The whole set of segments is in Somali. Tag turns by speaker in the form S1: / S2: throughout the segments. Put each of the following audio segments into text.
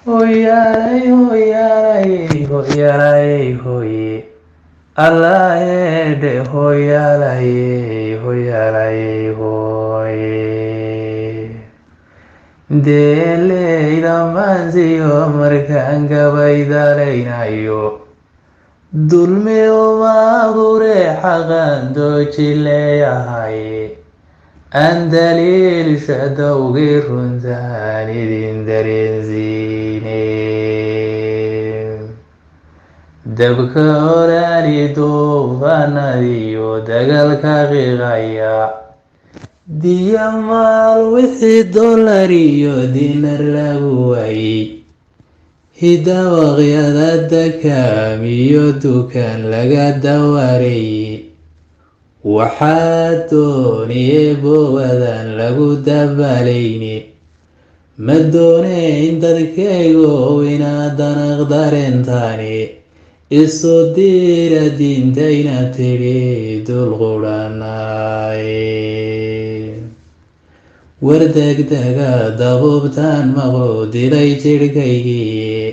S1: hoyaalay hoyaalay hoyaalay hoye allaahedhe hoyaalay hoyaalay hoye deeleyda maansiyo markaan gabaydaalaynayo dulmi uma abure xaqan dooji leeyahay aan daliilsha dawgii runtaan idin dareensiine dabka oraani duufaanadiyo dagaalka qiiqaya diya maal wixii dollar iyo dinar lagu waayey hidawaqyada dakaam iyo dukaan laga dawareeyey waxaa dooniye bowadan lagu dabalayne ma dooneyn dadkaygow inaad danaq dareentaani isu diira diintayna tidhi dulqudhanaaye wardegdega dabuubtaan maqlo dilay jidhkaygii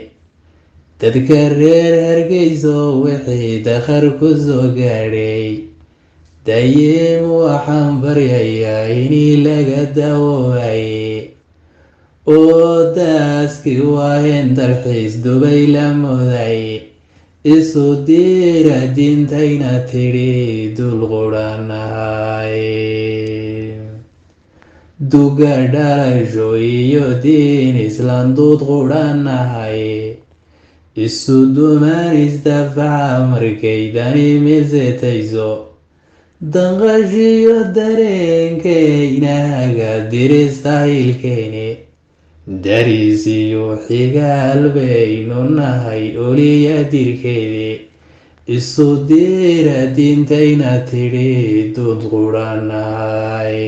S1: dadka reer hargeyso wixii dakhar ku soo gaadhay dayiim waxaan baryayaa inii laga dawoobaye oo daaskii waaheen dalxiis dubay la mooday isu diira diintayna tidhi dulqudhanaaye duga dhalasho iyo diin islaan duud qudhanahay isu dumaan isdafaca markay dani misetayso danqashiyo dareenkaynahaga diristahilkeeni darisiyo xigaal baynu nahay oliya dirkeedi isu diira diintayna tidhi duud qudhanahay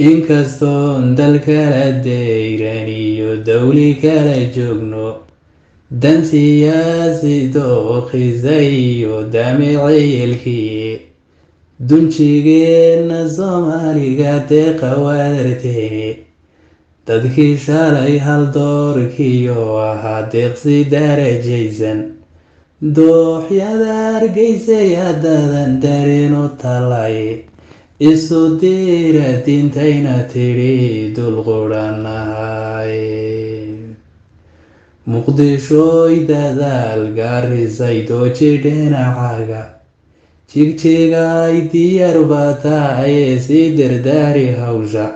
S1: inkastoon dal kala dayran iyo dawli kala joogno dan siyaasi dooqisa iyo daamicayelkii dunjigeenna soomaaliga deeqa waadarteeni dadkii shalay hal doorkiyo ahaa deeqsi darajaysan dooxyada hargeysay haddadan dareen u talay isu diira diintayna tidhi dulqudhanahay muqdishooy dadaal gaarisay dooji dhinacaga jigjigay diyaar bataaye sii dardaari hawsha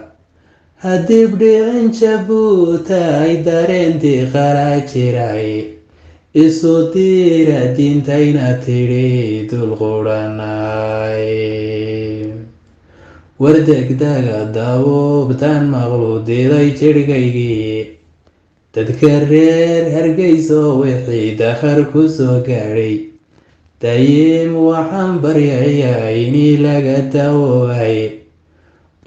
S1: hadib dhicin jabuutay dareentii qalaa jiray isu diira diintayna tidhi dulqudhanahay wardegdega dabuubtaan maqlu diday jidhkaygii dadka reer hargeyso wixii dakhar ku soo gaadhay dayiim waxaan baryayaa inii laga dawoobaye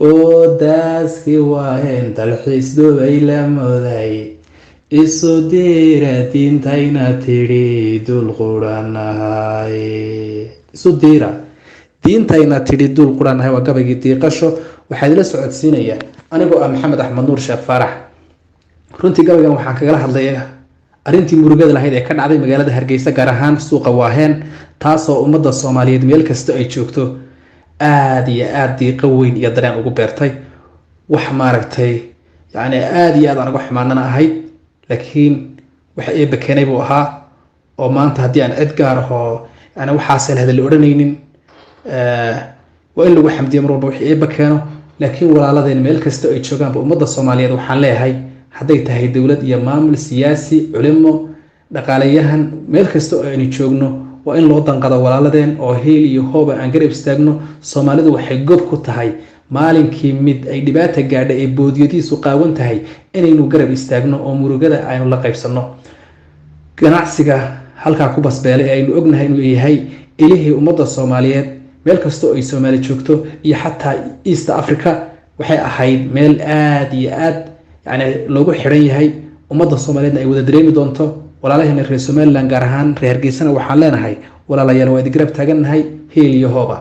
S1: oo daaskii waaheen dalxiis dubay la mooday isu diira diintayna tidhi dulqudhanahay isu diira diintayna tidhi dulqudhanahay waa gabaygii diiqasho waxaa idila socodsiinayaa anigoo ah maxamed axmed nuur sheekh faarax runtii gabaygan waxaan kagala hadlaya arrintii murugada lahayd ee ka dhacday magaalada hargeysa gaar ahaan suuqa waaheen taasoo ummadda soomaaliyeed meel kasta ay joogto aada iyo aada diiqo weyn iyo dareen ugu beertay wax maaragtay yacni aada iyo aad aan uga xumaanana ahayd laakiin wax eebba keenay buu ahaa oo maanta haddii aan cid gaar ahoo yani waxaase lahada la odhanaynin waa in lagu xamdiyo mar walba wix eebba keeno laakiin walaaladeen meel kasta ay joogaanba ummadda soomaaliyeed waxaan leeyahay hadday tahay dowlad iyo maamul siyaasi culimo dhaqaalayahan meel kasta oo aynu joogno waa in loo danqado walaaladeen oo heel iyo hooba aan garab istaagno soomaalidu waxay gob ku tahay maalinkii mid ay dhibaata gaadha ee boodiyadiisu qaawan tahay inaynu garab istaagno oo murugada aynu la qaybsanno ganacsiga halkaa ku basbeelay aynu ognahay inuu yahay ilihii ummadda soomaaliyeed meel kasta oo ay soomaali joogto iyo xataa east africa waxay ahayd meel aada iyo aad yani loogu xiran yahay ummadda soomaaliyeedna ay wada dareemi doonto walaalaheena reer somalilan gaar ahaan reer hargeysana waxaan leenahay walaalayaal waa idi garab taagannahay heel iyo hooba